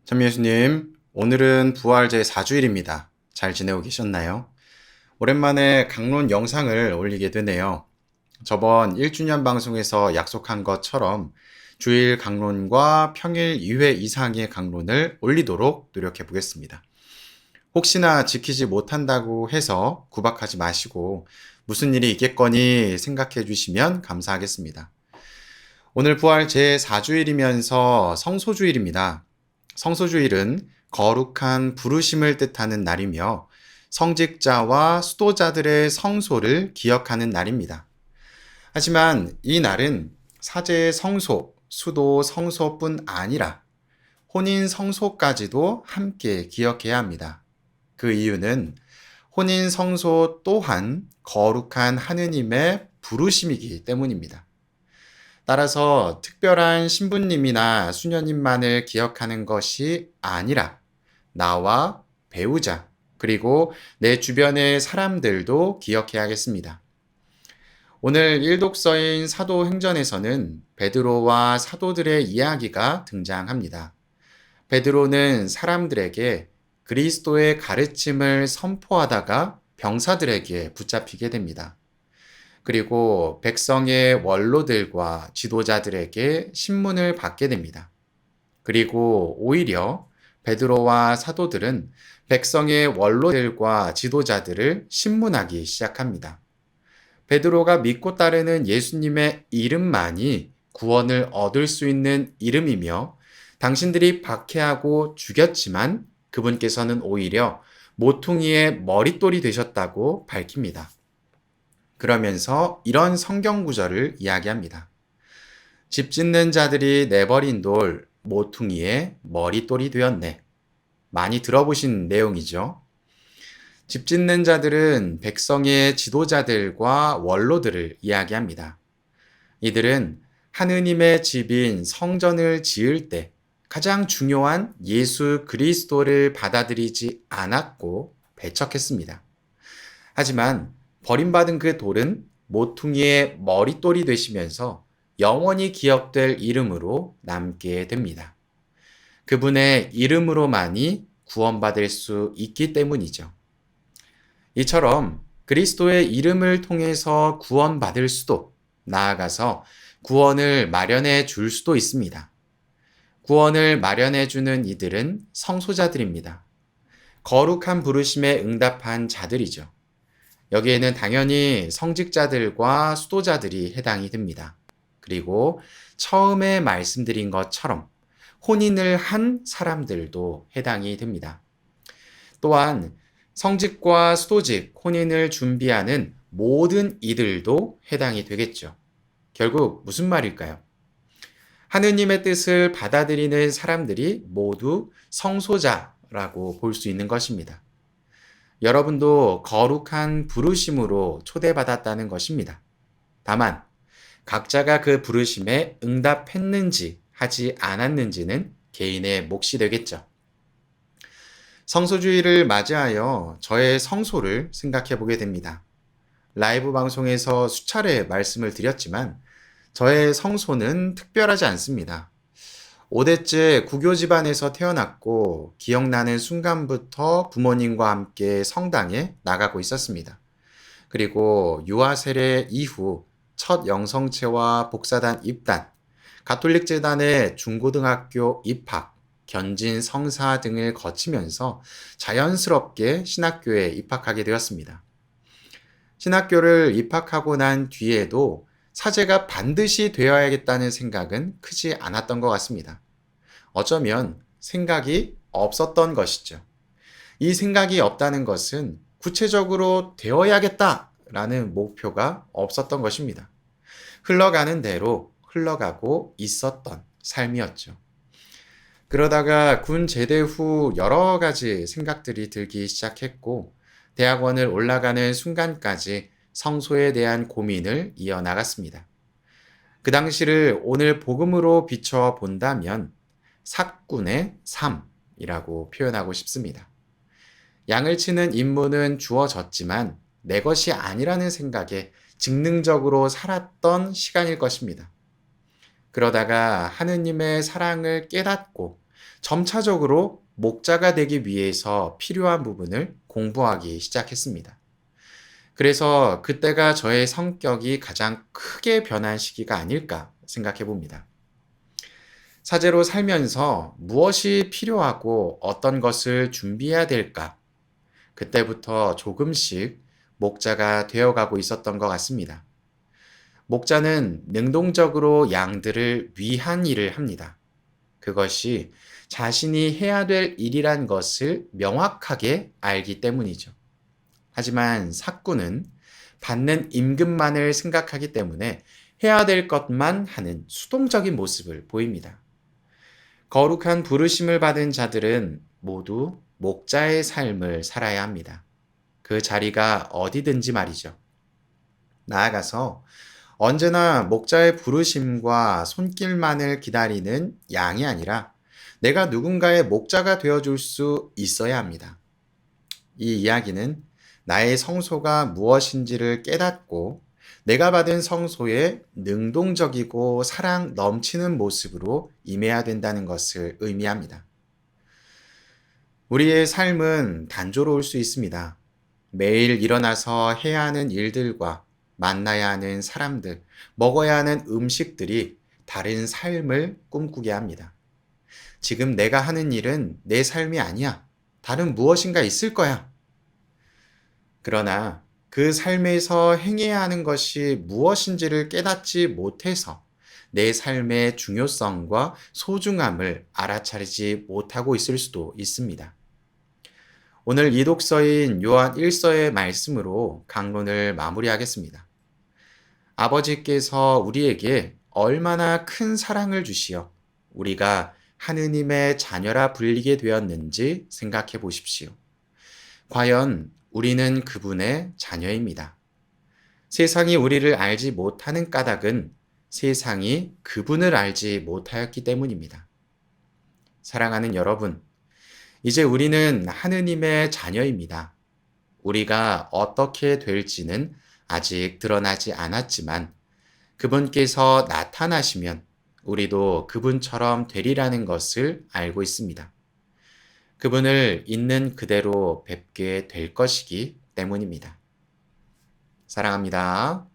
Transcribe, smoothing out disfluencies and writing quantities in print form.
참 예수님, 오늘은 부활 제4주일입니다. 잘 지내고 계셨나요? 오랜만에 강론 영상을 올리게 되네요. 저번 1주년 방송에서 약속한 것처럼 주일 강론과 평일 2회 이상의 강론을 올리도록 노력해 보겠습니다. 혹시나 지키지 못한다고 해서 구박하지 마시고 무슨 일이 있겠거니 생각해 주시면 감사하겠습니다. 오늘 부활 제4주일이면서 성소주일입니다. 성소주일은 거룩한 부르심을 뜻하는 날이며 성직자와 수도자들의 성소를 기억하는 날입니다. 하지만 이 날은 사제의 성소, 수도 성소뿐 아니라 혼인 성소까지도 함께 기억해야 합니다. 그 이유는 혼인 성소 또한 거룩한 하느님의 부르심이기 때문입니다. 따라서 특별한 신부님이나 수녀님만을 기억하는 것이 아니라 나와 배우자, 그리고 내 주변의 사람들도 기억해야겠습니다. 오늘 일독서인 사도행전에서는 베드로와 사도들의 이야기가 등장합니다. 베드로는 사람들에게 그리스도의 가르침을 선포하다가 병사들에게 붙잡히게 됩니다. 그리고 백성의 원로들과 지도자들에게 신문을 받게 됩니다. 그리고 오히려 베드로와 사도들은 백성의 원로들과 지도자들을 신문하기 시작합니다. 베드로가 믿고 따르는 예수님의 이름만이 구원을 얻을 수 있는 이름이며 당신들이 박해하고 죽였지만 그분께서는 오히려 모퉁이의 머릿돌이 되셨다고 밝힙니다. 그러면서 이런 성경 구절을 이야기합니다. 집 짓는 자들이 내버린 돌 모퉁이의 머릿돌이 되었네. 많이 들어보신 내용이죠. 집 짓는 자들은 백성의 지도자들과 원로들을 이야기합니다. 이들은 하느님의 집인 성전을 지을 때 가장 중요한 예수 그리스도를 받아들이지 않았고 배척했습니다. 하지만 버림받은 그 돌은 모퉁이의 머릿돌이 되시면서 영원히 기억될 이름으로 남게 됩니다. 그분의 이름으로만이 구원받을 수 있기 때문이죠. 이처럼 그리스도의 이름을 통해서 구원받을 수도, 나아가서 구원을 마련해 줄 수도 있습니다. 구원을 마련해 주는 이들은 성소자들입니다. 거룩한 부르심에 응답한 자들이죠. 여기에는 당연히 성직자들과 수도자들이 해당이 됩니다. 그리고 처음에 말씀드린 것처럼 혼인을 한 사람들도 해당이 됩니다. 또한 성직과 수도직, 혼인을 준비하는 모든 이들도 해당이 되겠죠. 결국 무슨 말일까요? 하느님의 뜻을 받아들이는 사람들이 모두 성소자라고 볼 수 있는 것입니다. 여러분도 거룩한 부르심으로 초대받았다는 것입니다. 다만 각자가 그 부르심에 응답했는지 하지 않았는지는 개인의 몫이 되겠죠. 성소주의를 맞이하여 저의 성소를 생각해 보게 됩니다. 라이브 방송에서 수차례 말씀을 드렸지만 저의 성소는 특별하지 않습니다. 5대째 구교 집안에서 태어났고 기억나는 순간부터 부모님과 함께 성당에 나가고 있었습니다. 그리고 유아 세례 이후 첫 영성체와 복사단 입단, 가톨릭 재단의 중고등학교 입학, 견진 성사 등을 거치면서 자연스럽게 신학교에 입학하게 되었습니다. 신학교를 입학하고 난 뒤에도 사제가 반드시 되어야겠다는 생각은 크지 않았던 것 같습니다. 어쩌면 생각이 없었던 것이죠. 이 생각이 없다는 것은 구체적으로 되어야겠다라는 목표가 없었던 것입니다. 흘러가는 대로 흘러가고 있었던 삶이었죠. 그러다가 군 제대 후 여러 가지 생각들이 들기 시작했고, 대학원을 올라가는 순간까지 성소에 대한 고민을 이어나갔습니다. 그 당시를 오늘 복음으로 비춰 본다면 삭군의 삶이라고 표현하고 싶습니다. 양을 치는 임무는 주어졌지만 내 것이 아니라는 생각에 직능적으로 살았던 시간일 것입니다. 그러다가 하느님의 사랑을 깨닫고 점차적으로 목자가 되기 위해서 필요한 부분을 공부하기 시작했습니다. 그래서 그때가 저의 성격이 가장 크게 변한 시기가 아닐까 생각해 봅니다. 사제로 살면서 무엇이 필요하고 어떤 것을 준비해야 될까? 그때부터 조금씩 목자가 되어가고 있었던 것 같습니다. 목자는 능동적으로 양들을 위한 일을 합니다. 그것이 자신이 해야 될 일이란 것을 명확하게 알기 때문이죠. 하지만 사꾼은 받는 임금만을 생각하기 때문에 해야 될 것만 하는 수동적인 모습을 보입니다. 거룩한 부르심을 받은 자들은 모두 목자의 삶을 살아야 합니다. 그 자리가 어디든지 말이죠. 나아가서 언제나 목자의 부르심과 손길만을 기다리는 양이 아니라 내가 누군가의 목자가 되어줄 수 있어야 합니다. 이 이야기는 나의 성소가 무엇인지를 깨닫고 내가 받은 성소에 능동적이고 사랑 넘치는 모습으로 임해야 된다는 것을 의미합니다. 우리의 삶은 단조로울 수 있습니다. 매일 일어나서 해야 하는 일들과 만나야 하는 사람들, 먹어야 하는 음식들이 다른 삶을 꿈꾸게 합니다. 지금 내가 하는 일은 내 삶이 아니야. 다른 무엇인가 있을 거야. 그러나 그 삶에서 행해야 하는 것이 무엇인지를 깨닫지 못해서 내 삶의 중요성과 소중함을 알아차리지 못하고 있을 수도 있습니다. 오늘 이독서인 요한 1서의 말씀으로 강론을 마무리하겠습니다. 아버지께서 우리에게 얼마나 큰 사랑을 주시어 우리가 하느님의 자녀라 불리게 되었는지 생각해 보십시오. 과연 우리는 그분의 자녀입니다. 세상이 우리를 알지 못하는 까닭은 세상이 그분을 알지 못하였기 때문입니다. 사랑하는 여러분, 이제 우리는 하느님의 자녀입니다. 우리가 어떻게 될지는 아직 드러나지 않았지만 그분께서 나타나시면 우리도 그분처럼 되리라는 것을 알고 있습니다. 그분을 있는 그대로 뵙게 될 것이기 때문입니다. 사랑합니다.